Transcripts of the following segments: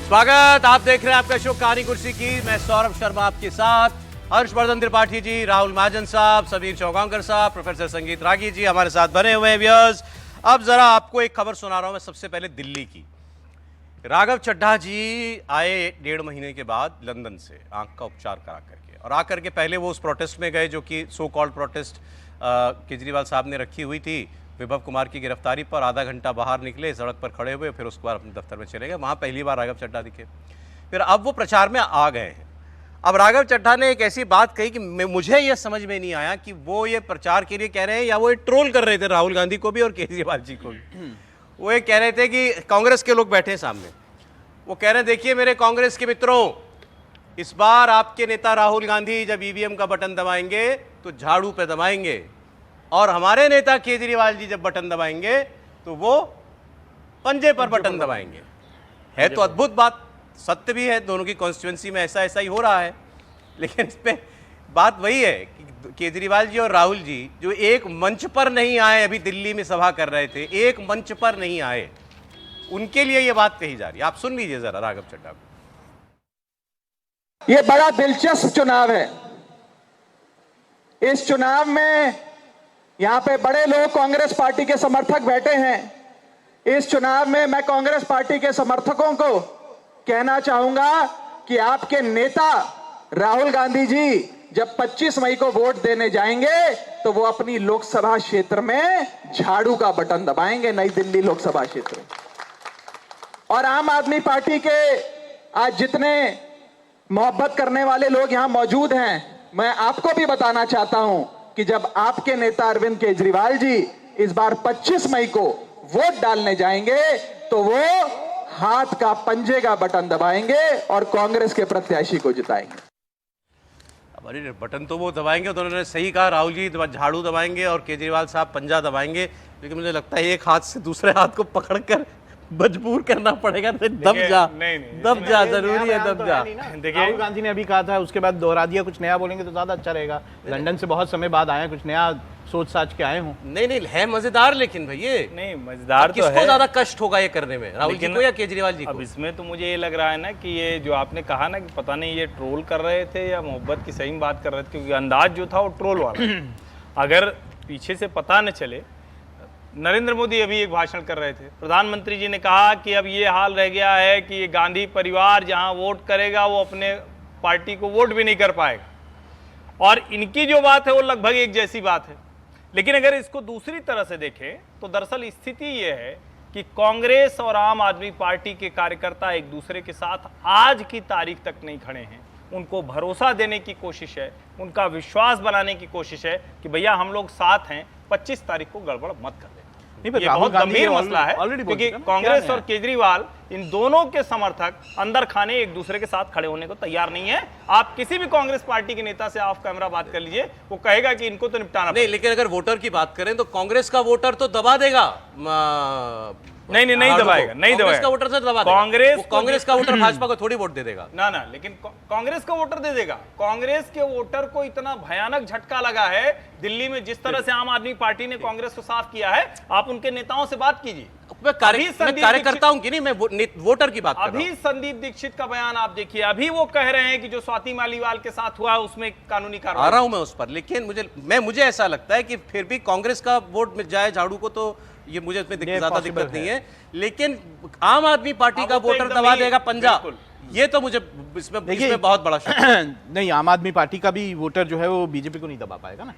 स्वागत, आप देख रहे हैं आपका शो कहानी कुर्सी की। मैं सौरभ शर्मा आपके साथ, हर्षवर्धन त्रिपाठी जी, राहुल महाजन साहब, समीर चौगांकर साहब, प्रोफेसर संगीत रागी जी हमारे साथ बने हुए हैं व्यूअर्स। अब जरा आपको एक खबर सुना रहा हूं मैं, सबसे पहले दिल्ली की। राघव चड्ढा जी आए 1.5 महीने के बाद लंदन से आंख का उपचार करा करके, और आकर के पहले वो उस प्रोटेस्ट में गए जो कि सो कॉल्ड प्रोटेस्ट केजरीवाल साहब ने रखी हुई थी विभव कुमार की गिरफ्तारी पर। आधा घंटा बाहर निकले, सड़क पर खड़े हुए, फिर उसके बाद अपने दफ्तर में चले गए। वहाँ पहली बार राघव चड्ढा दिखे। फिर अब वो प्रचार में आ गए हैं। अब राघव चड्ढा ने एक ऐसी बात कही कि मुझे ये समझ में नहीं आया कि वो ये प्रचार के लिए कह रहे हैं या वो ये ट्रोल कर रहे थे राहुल गांधी को भी और केजरीवाल जी को भी। वो ये कह रहे थे कि कांग्रेस के लोग बैठे सामने, वो कह रहे हैं देखिए मेरे कांग्रेस के मित्रों, इस बार आपके नेता राहुल गांधी जब ईवीएम का बटन दबाएंगे तो झाड़ू पे दबाएंगे, और हमारे नेता केजरीवाल जी जब बटन दबाएंगे तो वो पंजे पर बटन दबाएंगे। है तो अद्भुत बात, सत्य भी है, दोनों की कॉन्स्टिट्यूएंसी में ऐसा ऐसा ही हो रहा है। लेकिन इस पे बात वही है कि केजरीवाल जी और राहुल जी जो एक मंच पर नहीं आए, अभी दिल्ली में सभा कर रहे थे, एक मंच पर नहीं आए, उनके लिए ये बात कही जा रही है। आप सुन लीजिए जरा राघव चड्ढा को। ये बड़ा दिलचस्प चुनाव है। इस चुनाव में यहां पे बड़े लोग कांग्रेस पार्टी के समर्थक बैठे हैं। इस चुनाव में मैं कांग्रेस पार्टी के समर्थकों को कहना चाहूंगा कि आपके नेता राहुल गांधी जी जब 25 मई को वोट देने जाएंगे तो वो अपनी लोकसभा क्षेत्र में झाड़ू का बटन दबाएंगे, नई दिल्ली लोकसभा क्षेत्र। और आम आदमी पार्टी के आज जितने मोहब्बत करने वाले लोग यहां मौजूद हैं, मैं आपको भी बताना चाहता हूं कि जब आपके नेता अरविंद केजरीवाल जी इस बार 25 मई को वोट डालने जाएंगे तो वो हाथ का पंजे का बटन दबाएंगे और कांग्रेस के प्रत्याशी को जिताएंगे। अब अरे बटन तो वो दबाएंगे, तो उन्होंने सही कहा, राहुल जी झाड़ू दबाएंगे और केजरीवाल साहब पंजा दबाएंगे। लेकिन मुझे लगता है एक हाथ से दूसरे हाथ को पकड़कर मजबूर करना पड़ेगा। दब जा, दब जा, जरूरी है दब जा। देखिए राहुल गांधी ने अभी कहा था, उसके बाद दोहरा दिया, कुछ नया बोलेंगे तो ज्यादा अच्छा रहेगा। लंदन से बहुत समय बाद आए, कुछ नया सोच साच के आए हूँ। नहीं है मजेदार, लेकिन भैया नहीं मजेदार तो किसको है। ज्यादा कष्ट होगा ये करने में, राहुल जी को या केजरीवाल जी को? अब इसमें तो मुझे ये लग रहा है ना कि ये जो आपने कहा ना कि पता नहीं ये ट्रोल कर रहे थे या मोहब्बत की सही में बात कर रहे थे, क्योंकि अंदाज जो था वो ट्रोल वाला। अगर पीछे से पता न चले, नरेंद्र मोदी अभी एक भाषण कर रहे थे, प्रधानमंत्री जी ने कहा कि अब ये हाल रह गया है कि ये गांधी परिवार जहां वोट करेगा वो अपने पार्टी को वोट भी नहीं कर पाएगा, और इनकी जो बात है वो लगभग एक जैसी बात है। लेकिन अगर इसको दूसरी तरह से देखें तो दरअसल स्थिति ये है कि कांग्रेस और आम आदमी पार्टी के कार्यकर्ता एक दूसरे के साथ आज की तारीख तक नहीं खड़े हैं। उनको भरोसा देने की कोशिश है, उनका विश्वास बनाने की कोशिश है कि भैया हम लोग साथ हैं, 25 तारीख को गड़बड़ मत कर देना। ये बहुत गंभीर मसला है, क्योंकि कांग्रेस और केजरीवाल इन दोनों के समर्थक अंदर खाने एक दूसरे के साथ खड़े होने को तैयार नहीं है। आप किसी भी कांग्रेस पार्टी के नेता से ऑफ कैमरा बात कर लीजिए, वो कहेगा कि इनको तो निपटाना नहीं। लेकिन अगर वोटर की बात करें तो कांग्रेस का वोटर तो दबा देगा। नहीं दबाएगा, नहीं दबाएगा। कांग्रेस का वोटर से दबा देगा। कांग्रेस का वोटर भाजपा को थोड़ी वोट दे देगा ना, लेकिन कांग्रेस का वोटर दे देगा। कांग्रेस के वोटर को इतना भयानक झटका लगा है दिल्ली में, जिस तरह से आम आदमी पार्टी ने कांग्रेस को साफ किया है। आप उनके नेताओं से बात कीजिए। मैं कार्यकर्ता हूं कि नहीं, मैं वोटर की बात कर रहा हूं। अभी संदीप दीक्षित का बयान आप देखिए, अभी वो कह रहे हैं कि जो स्वाति मालीवाल के साथ हुआ उसमें कानूनी कार्रवाई। आ रहा हूं मैं उस पर, लेकिन मुझे ऐसा लगता है कि फिर भी कांग्रेस का वोट मिल जाए झाड़ू को तो ये मुझे उसमें ज्यादा दिक्कत नहीं है। लेकिन आम आदमी पार्टी का वोटर दबा देगा पंजा, ये तो मुझे इसमें बहुत बड़ा शक है। नहीं, आम आदमी पार्टी का भी वोटर जो है वो बीजेपी को नहीं दबा पाएगा ना।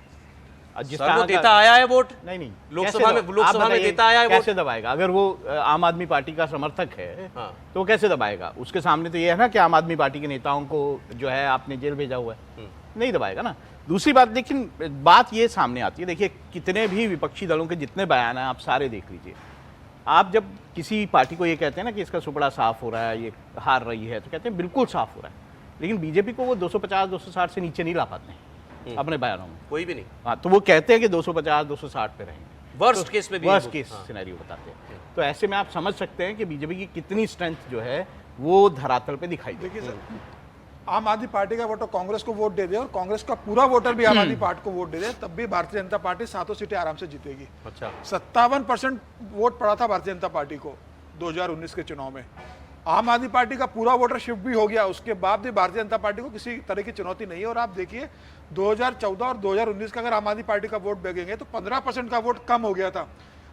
वो देता आया है वोट, नहीं लोकसभा में देता आया है वोट। कैसे दबाएगा? अगर वो आम आदमी पार्टी का समर्थक है तो वो कैसे दबाएगा? उसके सामने तो ये है ना कि आम आदमी पार्टी के नेताओं को जो है आपने जेल भेजा हुआ है, नहीं दबाएगा ना। दूसरी बात, लेकिन बात ये सामने आती है, देखिए कितने भी विपक्षी दलों के जितने बयान हैं आप सारे देख लीजिए। आप जब किसी पार्टी को ये कहते हैं ना कि इसका सुपड़ा साफ हो रहा है, ये हार रही है, तो कहते हैं बिल्कुल साफ हो रहा है। लेकिन बीजेपी को वो 250-260 से नीचे नहीं ला पाते हैं अपने बयानों में, कोई भी नहीं। हाँ, तो वो कहते हैं कि 250-260 पे रहेंगे, वर्स्ट केस में भी, वर्स्ट केस सिनेरियो बताते हैं। तो ऐसे में आप समझ सकते हैं कि बीजेपी की कितनी स्ट्रेंथ जो है वो धरातल पे दिखाई देगी। आम आदमी पार्टी का वोटर कांग्रेस को वोट दे दे और कांग्रेस का पूरा वोटर भी आम आदमी पार्टी को वोट दे दे, तब भी भारतीय जनता पार्टी 7 सीटें आराम से जीतेगी। अच्छा, 57% वोट पड़ा था भारतीय जनता पार्टी को 2019 के चुनाव में। आम आदमी पार्टी का पूरा वोटर शिफ्ट भी हो गया, उसके बाद भी भारतीय जनता पार्टी को किसी तरह की चुनौती नहीं है। और आप देखिए 2014 और 2019 का अगर आम आदमी पार्टी का वोट देखेंगे तो 15% का वोट कम हो गया था।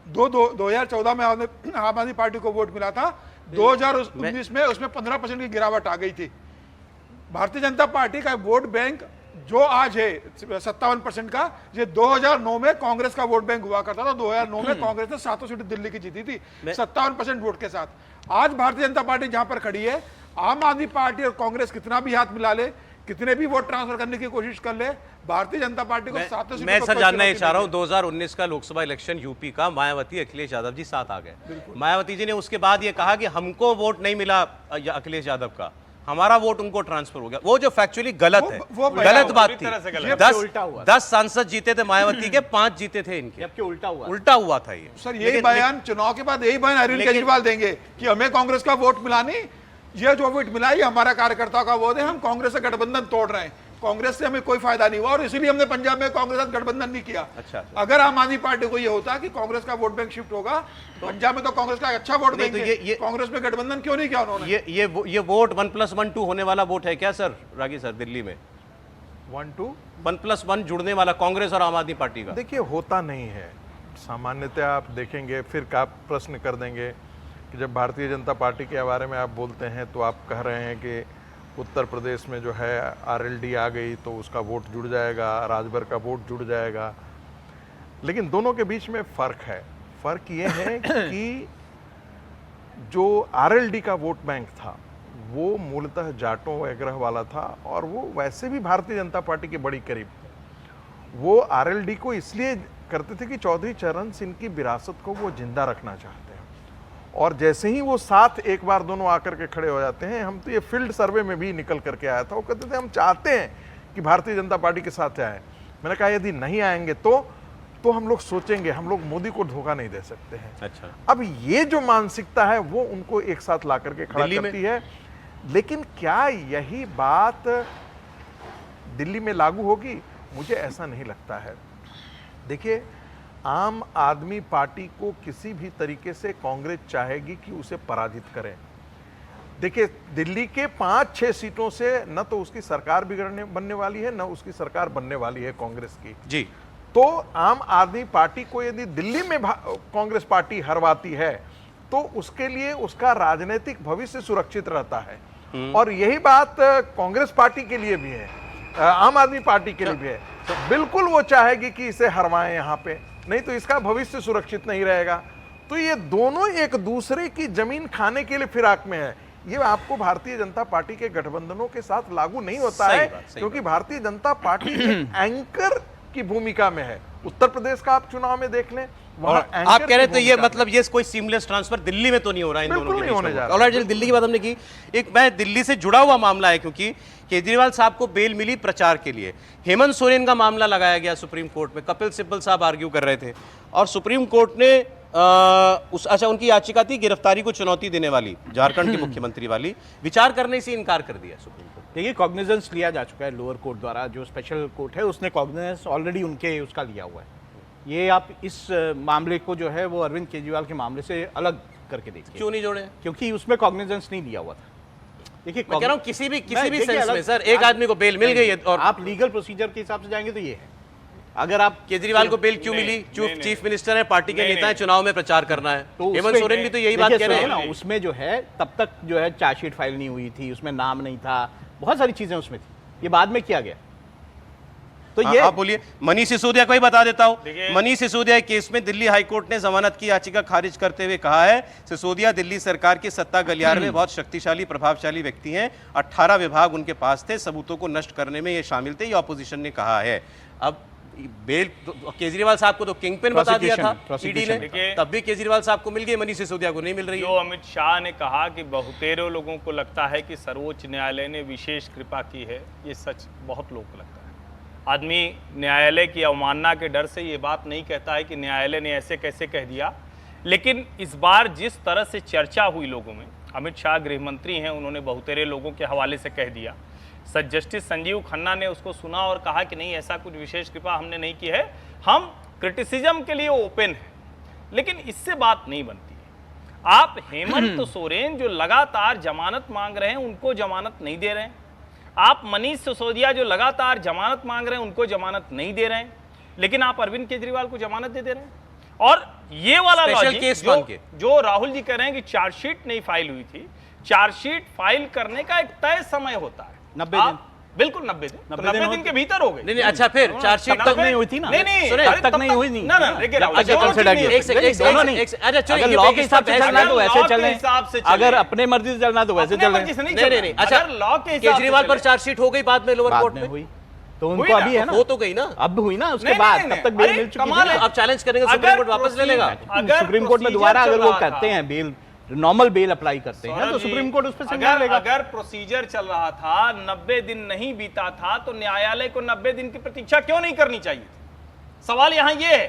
2014 में आम आदमी पार्टी को वोट मिला था, 2019 में उसमें 15% की गिरावट आ गई थी। भारतीय जनता पार्टी का वोट बैंक जो आज है 57% का, ये 2009 में कांग्रेस का वोट बैंक हुआ करता था। 2009 में कांग्रेस ने 7 सीटें दिल्ली की जीती थी 57% वोट के साथ। आज भारतीय जनता पार्टी जहां पर खड़ी है, आम आदमी पार्टी और कांग्रेस कितना भी हाथ मिला ले, कितने भी वोट ट्रांसफर करने की कोशिश कर ले, भारतीय जनता पार्टी को 7 सीटों मैं पर सर कोई जानना चुनौती ये चाह रहा हूँ, नहीं 2019 का लोकसभा इलेक्शन यूपी का, मायावती अखिलेश यादव जी साथ आ गए। मायावती जी ने उसके बाद ये कहा कि हमको वोट नहीं मिला अखिलेश यादव का, हमारा वोट उनको ट्रांसफर हो गया। वो जो फैक्चुअली गलत है, वो गलत बात पूरी थी। तरह से गलत। 10 सांसद जीते थे मायावती के, 5 जीते थे इनके, जबकि उल्टा हुआ था ये। है। सर यही बयान चुनाव के बाद यही बयान अरविंद केजरीवाल देंगे कि हमें कांग्रेस का वोट मिला नहीं, ये जो वोट मिला ये हमारा कार्यकर्ताओं का वोट है, हम कांग्रेस से गठबंधन तोड़ रहे हैं, कांग्रेस से हमें कोई फायदा नहीं हुआ और इसीलिए हमने पंजाब में कांग्रेस के साथ गठबंधन नहीं किया। अच्छा। अगर आम आदमी पार्टी को ये होता कि कांग्रेस का वोट बैंक शिफ्ट होगा, पंजाब में तो कांग्रेस का अच्छा वोट बैंक है, कांग्रेस में गठबंधन क्यों नहीं किया उन्होंने? ये वोट 1+1 होने वाला वोट है क्या सर, रागी सर, दिल्ली में 1+1 जुड़ने वाला कांग्रेस और आम आदमी पार्टी का? देखिए होता नहीं है, सामान्यतः आप देखेंगे फिर आप प्रश्न कर देंगे कि जब भारतीय जनता पार्टी के बारे में आप बोलते हैं तो आप कह रहे हैं कि उत्तर प्रदेश में जो है आरएलडी आ गई तो उसका वोट जुड़ जाएगा, राजभर का वोट जुड़ जाएगा, लेकिन दोनों के बीच में फ़र्क है। फ़र्क ये है कि जो आरएलडी का वोट बैंक था वो मूलतः जाटों वगैरह वाला था और वो वैसे भी भारतीय जनता पार्टी के बड़ी करीब थे। वो आरएलडी को इसलिए करते थे कि चौधरी चरण सिंह की विरासत को वो जिंदा रखना चाहते हैं, और जैसे ही वो साथ एक बार दोनों आकर के खड़े हो जाते हैं, हम तो ये फील्ड सर्वे में भी निकल करके आया था, वो कहते थे हम चाहते हैं कि भारतीय जनता पार्टी के साथ आए। मैंने कहा यदि नहीं आएंगे तो हम लोग सोचेंगे, हम लोग मोदी को धोखा नहीं दे सकते हैं। अच्छा। अब ये जो मानसिकता है वो उनको एक साथ ला करके खड़ा करती है, लेकिन क्या यही बात दिल्ली में लागू होगी? मुझे ऐसा नहीं लगता है। देखिए, आम आदमी पार्टी को किसी भी तरीके से कांग्रेस चाहेगी कि उसे पराजित करें। देखिए, दिल्ली के 5-6 सीटों से न तो उसकी सरकार बनने वाली है, न उसकी सरकार बनने वाली है कांग्रेस की जी। तो आम आदमी पार्टी को यदि दिल्ली में कांग्रेस पार्टी हरवाती है तो उसके लिए उसका राजनीतिक भविष्य सुरक्षित रहता है, और यही बात कांग्रेस पार्टी के लिए भी है, आम आदमी पार्टी के लिए भी है। बिल्कुल वो चाहेगी कि इसे हरवाएं यहाँ पे, नहीं तो इसका भविष्य सुरक्षित नहीं रहेगा। तो ये दोनों एक दूसरे की जमीन खाने के लिए फिराक में है। ये आपको भारतीय जनता पार्टी के गठबंधनों के साथ लागू नहीं होता है, क्योंकि भारतीय जनता पार्टी एक एंकर की भूमिका में है। उत्तर प्रदेश का आप चुनाव में देख लें, और आप कह रहे थे ये मतलब ये कोई सीमलेस ट्रांसफर दिल्ली में तो नहीं हो रहा है इन दोनों के बीच में। ऑलराइट, दिल्ली की बात हमने की। एक मैं दिल्ली से जुड़ा हुआ मामला है, क्योंकि केजरीवाल साहब को बेल मिली प्रचार के लिए, हेमंत सोरेन का मामला लगाया गया सुप्रीम कोर्ट में, कपिल सिब्बल साहब आर्ग्यू कर रहे थे और सुप्रीम कोर्ट ने उनकी याचिका थी गिरफ्तारी को चुनौती देने वाली, झारखंड के मुख्यमंत्री वाली, विचार करने से इनकार कर दिया सुप्रीम कोर्ट। देखिए, कॉग्निजेंस लिया जा चुका है लोअर कोर्ट द्वारा, जो स्पेशल कोर्ट है उसने कॉग्निजेंस ऑलरेडी उनके उसका लिया हुआ है। ये आप इस मामले को जो है वो अरविंद केजरीवाल के मामले से अलग करके देखिए। क्यों नहीं जोड़े? क्योंकि उसमें कॉग्निजेंस नहीं लिया हुआ था। देखिए, मैं कह रहा हूं किसी भी सेंस में सर, एक आदमी को बेल मिल गई है और आप लीगल प्रोसीजर के हिसाब से जाएंगे तो ये है। अगर आप केजरीवाल को बेल क्यों मिली? चीफ मिनिस्टर है, पार्टी के नेता है, चुनाव में प्रचार करना है, तो हेमंत सोरेन भी तो यही बात कह रहे हैं ना। उसमें जो है तब तक जो है चार्जशीट फाइल नहीं हुई थी, उसमें नाम नहीं था, बहुत सारी चीजें उसमें थी, ये बाद में किया गया। तो ये आप बोलिए। मनीष सिसोदिया को ही बता देता हूं। मनीष सिसोदिया केस में दिल्ली हाईकोर्ट ने जमानत की याचिका खारिज करते हुए कहा है, सिसोदिया दिल्ली सरकार के सत्ता गलियार में बहुत शक्तिशाली प्रभावशाली व्यक्ति हैं, 18 विभाग उनके पास थे, सबूतों को नष्ट करने में ये शामिल थे, ये ऑपोजिशन ने कहा है। अब बेल तो केजरीवाल साहब को तो किंग पिन बता दिया था ईडी ने, तब भी केजरीवाल साहब को मिल गई, मनीष सिसोदिया को नहीं मिल रही है। जो अमित शाह ने कहा कि बहुतेरे लोगों को लगता है कि सर्वोच्च न्यायालय ने विशेष कृपा की है, ये सच बहुत लोगों को लगता है। आदमी न्यायालय की अवमानना के डर से ये बात नहीं कहता है कि न्यायालय ने ऐसे कैसे कह दिया, लेकिन इस बार जिस तरह से चर्चा हुई लोगों में, अमित शाह गृह मंत्री हैं, उन्होंने बहुतेरे लोगों के हवाले से कह दिया, जस्टिस संजीव खन्ना ने उसको सुना और कहा कि नहीं, ऐसा कुछ विशेष कृपा हमने नहीं की है, हम क्रिटिसिज्म के लिए ओपन हैं, लेकिन इससे बात नहीं बनती है। आप हेमंत सोरेन जो लगातार जमानत मांग रहे हैं उनको जमानत नहीं दे रहे हैं, आप मनीष सिसोदिया जो लगातार जमानत मांग रहे हैं उनको जमानत नहीं दे रहे हैं, लेकिन आप अरविंद केजरीवाल को जमानत दे रहे हैं। और ये वाला स्पेशल लॉजिक केस मान के जो राहुल जी कह रहे हैं कि चार्जशीट नहीं फाइल हुई थी, चार्जशीट फाइल करने का एक तय समय होता है 90 दिन। बिल्कुल 90 दिन, 90 दिन के भीतर हो गए। नहीं, अच्छा फिर चार्जशीट तक नहीं हुई थी ना, नहीं सुने, अरे तब तक नहीं हुई नहीं। ना देखिए राहुल जी, अच्छा, दोनों consider चीज़ किया। नहीं है। दोनों नहीं। अगर लॉ के हिसाब से चलना है तो वैसे अगर चले, law के हिसाब से चले। अगर अपने मर्जी से चलना है तो वैसे अपने चले। मर्जी से नहीं नहीं चलना। नहीं अच्छा, अगर लॉ के हिसाब से केजरीवाल पर चले। चार्जशीट हो गई बाद में लोअर बाद कोर्ट में में हुई तो हुई उनको ना, अभी है ना, हो तो गई ना, अब हुई ना, उसके नहीं, बाद नहीं, तब तक नहीं, बेल अरे मिल चुकी थी कमाल ना। है। अब चैलेंज करेंगे सुप्रीम कोर्ट वापस ले लेगा। अगर सुप्रीम कोर्ट में procedure दोबारा चल अगर वो रहा था- करते हैं बेल, नॉर्मल बेल अप्लाई करते हैं तो सौरभ जी, सुप्रीम कोर्ट उस पर संज्ञान अगर लेगा। अगर प्रोसीजर चल रहा था, 90 दिन नहीं बीता था, तो न्यायालय को 90 दिन की प्रतीक्षा क्यों नहीं करनी चाहिए? सवाल यहां यह है।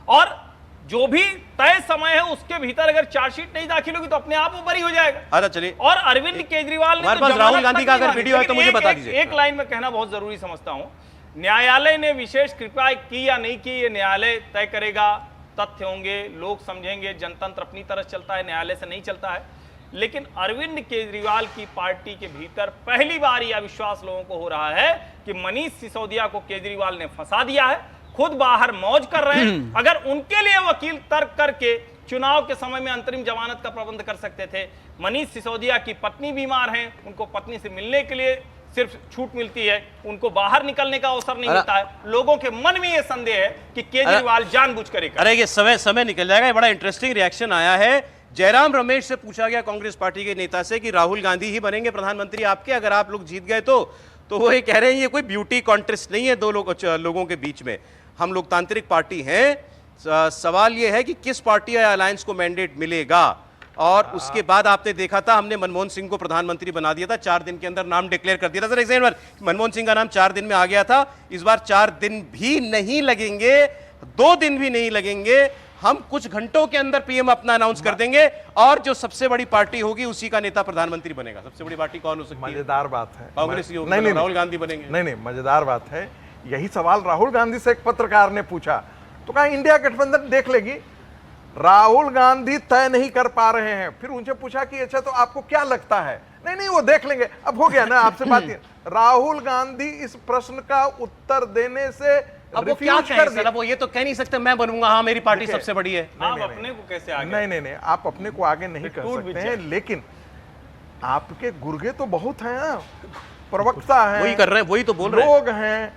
और जो भी तय समय है उसके भीतर अगर चार्जशीट नहीं दाखिल होगी तो अपने आप वो बरी हो जाएगा। अच्छा चलिए, और अरविंद केजरीवाल ने हमारे तो पास राहुल जमानत गांधी तक का नहीं अगर मांगी। वीडियो है तो लेकिन मुझे बता एक- दीजिए। एक लाइन में कहना बहुत जरूरी समझता हूं, न्यायालय ने विशेष कृपा की या नहीं की, ये न्यायालय तय करेगा, तथ्य होंगे, लोग समझेंगे, जनतंत्र अपनी तरह चलता है, न्यायालय से नहीं चलता है। लेकिन अरविंद केजरीवाल की पार्टी के भीतर पहली बार यह विश्वास लोगों को हो रहा है कि मनीष सिसोदिया को केजरीवाल ने फंसा दिया है, खुद बाहर मौज कर रहे हैं। अगर उनके लिए वकील तर्क करके चुनाव के समय में अंतरिम जमानत का प्रबंध कर सकते थे। मनीष सिसोदिया की पत्नी बीमार हैं, उनको पत्नी से मिलने के लिए सिर्फ छूट मिलती है, उनको बाहर निकलने का अवसर नहीं मिलता है। लोगों के मन में यह संदेह है कि केजरीवाल जानबूझ करेगा। अरे ये समय निकल जाएगा। ये बड़ा इंटरेस्टिंग रिएक्शन आया है। जयराम रमेश से पूछा गया कांग्रेस पार्टी के नेता से कि राहुल गांधी ही बनेंगे प्रधानमंत्री आपके, अगर आप लोग जीत गए तो वो ये कह रहे हैं ये कोई ब्यूटी कॉन्टेस्ट नहीं है दो लोगों के बीच में, हम लोकतांत्रिक पार्टी हैं। सवाल ये है कि किस पार्टी या अलायंस को मैंडेट मिलेगा। और उसके बाद आपने देखा था हमने मनमोहन सिंह को प्रधानमंत्री बना दिया था, 4 दिन के अंदर नाम डिक्लेयर कर दिया था। सर एक सेकंड, मनमोहन सिंह का नाम 4 दिन में आ गया था। इस बार 4 दिन भी नहीं लगेंगे, 2 दिन भी नहीं लगेंगे, हम कुछ घंटों के अंदर पीएम अपना अनाउंस कर देंगे और जो सबसे बड़ी पार्टी होगी उसी का नेता प्रधानमंत्री बनेगा। सबसे बड़ी पार्टी कौन हो सकती है? मजेदार बात है। कांग्रेस ही होगी, नहीं, राहुल गांधी बनेंगे। नहीं, मजेदार बात है। यही सवाल राहुल गांधी से एक पत्रकार ने पूछा तो कहा इंडिया गठबंधन देख लेगी। राहुल गांधी तय नहीं कर पा रहे हैं। फिर उनसे पूछा कि अच्छा तो आपको क्या लगता है? नहीं वो देख लेंगे। अब हो गया ना आपसे बात। राहुल गांधी इस प्रश्न का उत्तर देने से अब वो क्या कहें सर? अब वो ये तो कह नहीं सकते मैं बनूंगा, हाँ मेरी पार्टी सबसे बड़ी है। आप अपने को कैसे आगे? नहीं, आप अपने को आगे नहीं कर सकते हैं, लेकिन आपके गुर्गे तो बहुत हैं, प्रवक्ता हैं, वही कर रहे हैं, वही तो बोल रहे हैं। लोग हैं,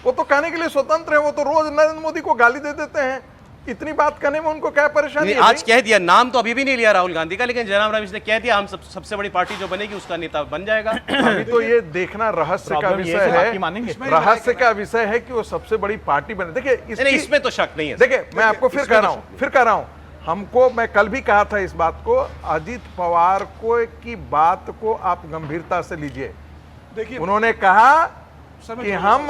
वो तो कहने के लिए स्वतंत्र है। वो तो रोज नरेंद्र मोदी को गाली दे देते हैं। इतनी बात करने में उनको क्या परेशानी है? आज कह दिया, नाम तो अभी भी नहीं लिया राहुल गांधी का, लेकिन जयराम रमेश ने कह दिया हम सबसे बड़ी पार्टी जो बनेगी उसका नेता बन जाएगा। अभी तो ये देखना रहस्य का विषय है, रहस्य का विषय है कि वो सबसे बड़ी पार्टी बने। देखिए इसमें तो शक नहीं है। देखिए मैं आपको फिर कह रहा हूं, हमको, मैं कल भी कहा था इस बात को, अजीत पवार को की बात को आप गंभीरता से लीजिए। देखिए उन्होंने कहा कि हम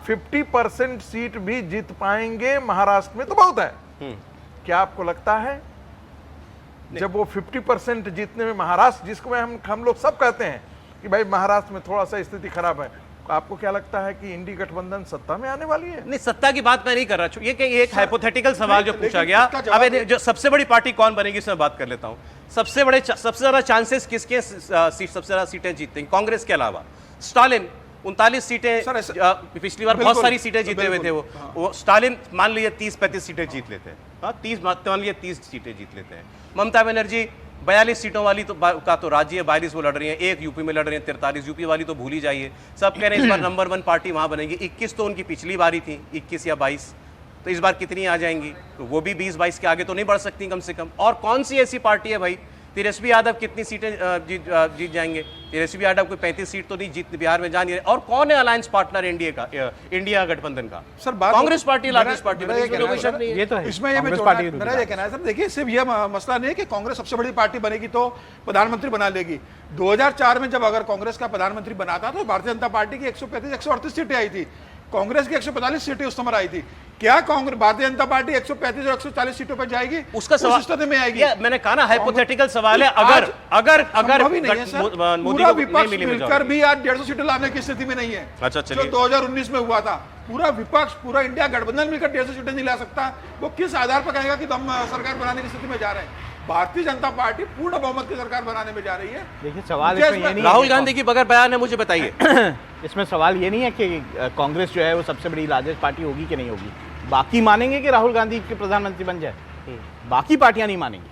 50% सीट भी जीत पाएंगे महाराष्ट्र में तो बहुत है। क्या आपको लगता है जब वो 50% जीतने में महाराष्ट्र, जिसको हम लोग सब कहते हैं कि भाई महाराष्ट्र में थोड़ा सा स्थिति खराब है, तो आपको क्या लगता है कि इंडी गठबंधन सत्ता में आने वाली है? नहीं, सत्ता की बात मैं नहीं कर रहा। ये एक हाइपोथेटिकल सवाल जो पूछा गया। अब जो सबसे बड़ी पार्टी कौन बनेगी इसमें बात कर लेता हूं। सबसे ज्यादा चांसेस किसके सबसे ज्यादा सीटें जीतते हैं कांग्रेस के अलावा? स्टालिन 39 सीटें, पिछली बार बहुत सारी सीटें जीते हुए थे वो स्टालिन मान लीजिए 30-35 सीटें जीत लेते हैं। 30 मान लीजिए 30 सीटें जीत लेते हैं। ममता बनर्जी 42 सीटों वाली का तो राज्य है, 42 वो लड़ रही हैं, 1 यूपी में लड़ रही हैं, 43 यूपी वाली तो भूल ही जाइए। सब कह रहे हैं इस बार नंबर 1 पार्टी वहां बनेगी। 21 तो उनकी पिछली बारी थी, 21 या 22, तो इस बार कितनी आ जाएंगी? तो वो भी 20-22 के आगे तो नहीं बढ़ सकती कम से कम। और कौन सी ऐसी पार्टी है भाई? तेजस्वी यादव कितनी सीटें जीत जाएंगे? तेजस्वी यादव कोई 35 सीट तो नहीं जीत बिहार में जा नहीं रहे। और कौन है अलायंस पार्टनर इंडिया गठबंधन का? सर बात कांग्रेस पार्टी लार्जेस्ट पार्टी मेरा ये बनेगी, कोई शक नहीं है। ये तो है। इसमें ये मेरा ये कहना है सर, देखिए सिर्फ ये मसला नहीं है कि कांग्रेस सबसे बड़ी पार्टी बनेगी तो प्रधानमंत्री बना लेगी। 2004 में जब अगर कांग्रेस का प्रधानमंत्री बना था तो भारतीय जनता पार्टी की 135-138 सीटें आई थी, कांग्रेस की 145 सीटें उस समय आई थी। क्या कांग्रेस भारतीय जनता पार्टी 135 और 140 सीटों पर जाएगी? उसका सवाल स्थिति में आएगी। मैंने कहा ना हाइपोथेटिकल सवाल है। अगर पूरा विपक्ष मिलकर भी आज 150 सीटें लाने की स्थिति में नहीं है। अच्छा चलिए, जो 2019 में हुआ था, पूरा विपक्ष, पूरा इंडिया गठबंधन मिलकर 150 सीटें नहीं ला सकता। वो किस आधार पर कहेगा कि हम सरकार बनाने की स्थिति में जा रहे हैं? भारतीय जनता पार्टी पूर्ण बहुमत की सरकार बनाने में जा रही है। देखिए सवाल मुझे इसमें इसमें ये नहीं राहुल है गांधी की बगैर बयान है, मुझे बताइए। इसमें सवाल ये नहीं है कि कांग्रेस जो है वो सबसे बड़ी लार्जेस्ट पार्टी होगी कि नहीं होगी। बाकी मानेंगे कि राहुल गांधी के प्रधानमंत्री बन जाए, बाकी पार्टियां नहीं मानेंगी।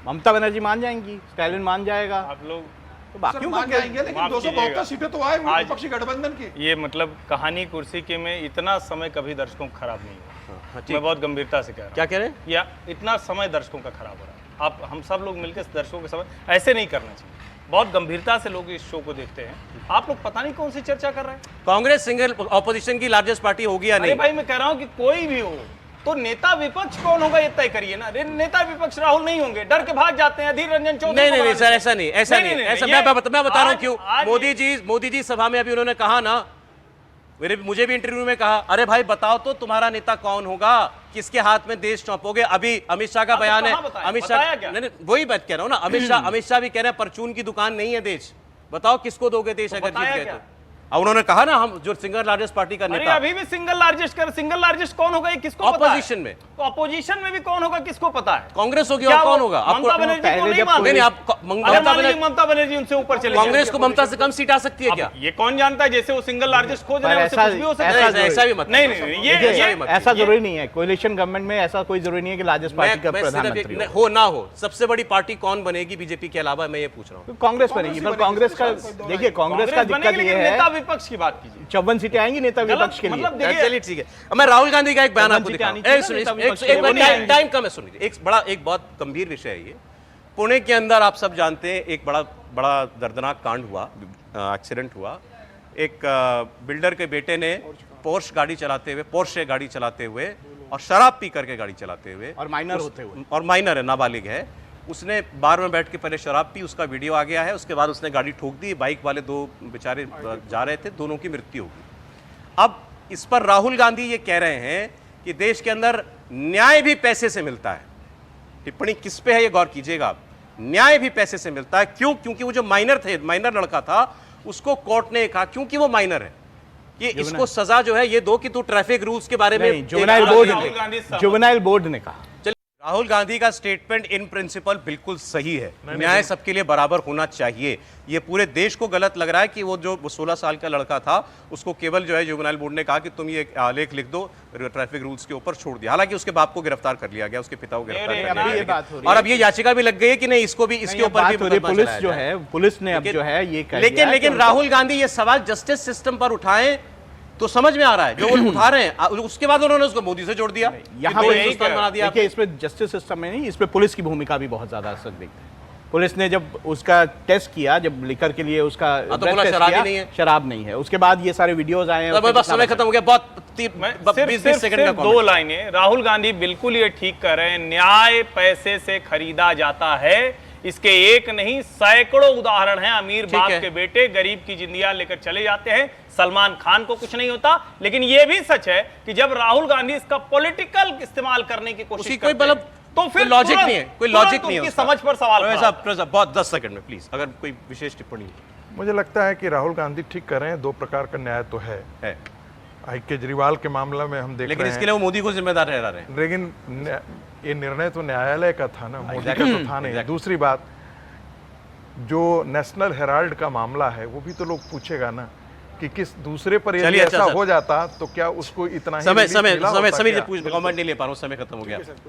ममता बनर्जी मान जाएंगी, स्टैलिन मान जाएगा, आप लोग तो सर, बाकियों मान का क्या? जाएंगे, लेकिन माफ 272 कीजिएगा। सीटें तो आए आज- विपक्षी गठबंधन की। ये मतलब कहानी कुर्सी के में इतना समय कभी दर्शकों का खराब नहीं हुआ। हाँ, ठीक। मैं बहुत गंभीरता से कह रहा हूँ। क्या कह रहे हैं? या इतना समय दर्शकों का खराब हो रहा है। आप हम सब लोग मिलकर दर्शकों के समय ऐसे नहीं करना चाहिए। बहुत गंभीरता से लोग इस शो को देखते हैं। आप लोग पता नहीं कौन सी चर्चा कर रहे हैं। कांग्रेस सिंगल ऑपोजिशन की लार्जेस्ट पार्टी होगी या अरे नहीं? भाई मैं कह रहा हूं कि कोई भी हो तो नेता विपक्ष कौन होगा ये तय करिए ना। नेता विपक्ष राहुल नहीं होंगे, डर के भाग जाते हैं। अधीर रंजन चौधरी नहीं को नहीं नहीं बना सर, देते ऐसा हैं। नहीं, ऐसा नहीं, ऐसा ये- मैं बता रहा हूँ क्यों। आज- मोदी जी सभा में अभी उन्होंने कहा ना, मुझे भी इंटरव्यू में कहा, अरे भाई बताओ तो तुम्हारा नेता कौन होगा, किसके हाथ में देश सौंपोगे। अभी अमित शाह का हाँ, तो बयान है, कहाँ बताया? अमित बताया शाह क्या? नहीं वही बात कह रहा हूँ ना। अमित शाह भी कह रहे हैं परचून की दुकान नहीं है देश, बताओ किसको दोगे देश अगर जीत बताया गए क्या? तो। अब उन्होंने कहा ना हम जो सिंगल लार्जेस्ट पार्टी का अरे नेता अभी भी सिंगल लार्जेस्ट कौन होगा ये किसको पता है? ऑपोजिशन में, तो अपोजिशन में भी कौन होगा किसको पता है? कांग्रेस होगी क्या और कौन वो होगा? ममता बनर्जी को पहले नहीं जब मानते? नहीं नहीं, आप अगर ममता मान लीजिए बनर्जी, ममता बनर्जी उनसे ऊपर चले कांग्रेस को ममता से कम सीट आ सकती है क्या? ये कौन जानता है? जैसे वो सिंगल लार्जेस्ट खोज रहे हैं उससे ऐसा- कुछ भी हो सकता ऐसा है। जरूरी- ऐसा भी मत नहीं नहीं नहीं, ये देखिए, मत ऐसा कीजिए। जरूरी नहीं है। कोalition गवर्नमेंट में ऐसा कोई जरूरी नहीं है कि लार्जेस्ट पार्टी का मैं सिर्फ प्रधानमंत्री एक- हो। हो ना हो, सबसे बड़ी पार्टी कौन बनेगी बीजेपी के अलावा, मैं ये पूछ रहा हूँ। तो कांग्रेस बनेगी, पर कांग्रेस का देखिए कांग्रेस का दिक्कत बनेगी, ये लेकिन नेता है विपक्ष की बात कीजिए। 54 सीटें आएंगी नेता गलत, विपक्ष के लिए। मतलब देखिए- चलिए ठीक है, अब मैं राहुल गांधी का एक बयान आपको सीटें दिखाऊं। आनी चाहिए ना, नेता विपक्ष के लिए, वो नहीं आएंगी। टाइम कम है, सुनिए। एक बहुत गंभीर विषय है ये। पुणे के अंदर आप सब जानते हैं एक बड़ा दर्दनाक कांड हुआ, एक्सीडेंट हुआ। एक बिल्डर के बेटे ने पोर्शे गाड़ी चलाते हुए और शराब पी करके गाड़ी चलाते हुए, और माइनर होते हुए, और माइनर है, नाबालिग है, उसने बार में बैठ के पहले शराब पी, उसका वीडियो आ गया है। उसके बाद उसने गाड़ी ठोक दी, बाइक वाले दो बेचारे जा रहे थे, दोनों की मृत्यु हो गई। अब इस पर राहुल गांधी ये कह रहे हैं कि देश के अंदर न्याय भी पैसे से मिलता है। टिप्पणी किस पे है ये गौर कीजिएगा आप। न्याय भी पैसे से मिलता है, क्यों? क्योंकि वो जो माइनर लड़का था उसको कोर्ट ने कहा, क्योंकि वो माइनर है, कि इसको सजा जो है ये दो कि तू ट्रैफिक रूल्स के बारे में। नहीं, जुवेनाइल बोर्ड ने कहा। राहुल गांधी का स्टेटमेंट इन प्रिंसिपल बिल्कुल सही है, न्याय सबके लिए बराबर होना चाहिए। ये पूरे देश को गलत लग रहा है कि वो 16 साल का लड़का था, उसको केवल जो है जुवेनाइल बोर्ड ने कहा कि तुम ये आलेख लिख दो ट्रैफिक रूल्स के ऊपर, छोड़ दिया। हालांकि उसके बाप को गिरफ्तार कर लिया गया, उसके पिता को गिरफ्तार कर अभी ये लिया बात हो गया, रही और है। अब ये याचिका भी लग गई है कि नहीं इसको भी, इसके ऊपर भी मुकदमा पुलिस चलाया जो जाए। है, पुलिस ने अब जो है ये कह दिया है लेकिन कि राहुल गांधी ये सवाल जस्टिस सिस्टम पर उठाएं तो समझ में आ रहा है, जो वो उठा रहे हैं। उसके बाद उन्होंने उसको मोदी से जोड़ दिया, यहाँ कि पे दो हिंदुस्तान बना दिया। देखिए, इसमें जस्टिस सिस्टम में नहीं, इसमें पुलिस की भूमिका भी बहुत ज्यादा असर दिखता है। पुलिस ने जब उसका टेस्ट किया, जब लिकर के लिए उसका तो ब्लड बोला टेस्ट शराब ही किया, नहीं है। शराब नहीं है। उसके बाद ये सारे वीडियोस आए हैं। तो बस समय खत्म हो गया, बहुत 20 सेकंड का दो comment। लाइनें। राहुल गांधी बिल्कुल ये ठीक कर रहे हैं, न्याय पैसे से खरीदा जाता है। इसके एक नहीं सैकड़ों उदाहरण हैं। अमीर बाप है। के बेटे गरीब की जिंदगियां लेकर चले जाते हैं। सलमान खान को कुछ नहीं होता। लेकिन यह भी सच है कि जब राहुल गांधी इसका पॉलिटिकल इस्तेमाल करने की कोशिश उसकी करते कोई मतलब हैं, तो फिर लॉजिक तुरंत- नहीं है, कोई तुरंत लॉजिक नहीं है उनकी उसका। समझ पर सवाल खड़ा होता है। बहुत 10 सेकंड में प्लीज, अगर कोई विशेष टिप्पणी मुझे लगता है कि राहुल गांधी ठीक कर रहे हैं। दो प्रकार का न्याय तो है। केजरीवाल के मामले में हम देख लेकिन रहे इसके हैं, लिए वो मोदी को जिम्मेदार ठहरा रहे हैं। लेकिन ये निर्णय तो न्यायालय का था ना, मोदी का तो था नहीं। दूसरी बात, जो नेशनल हेराल्ड का मामला है वो भी तो लोग पूछेगा ना कि किस दूसरे पर यदि चलिए, अच्छा ऐसा सर। हो जाता तो क्या उसको इतना ही समय रिलीफ मिला होता समीर जी क्या? पूछ, कमेंट नहीं ले पा रहा हूँ, समय खत्म हो गया।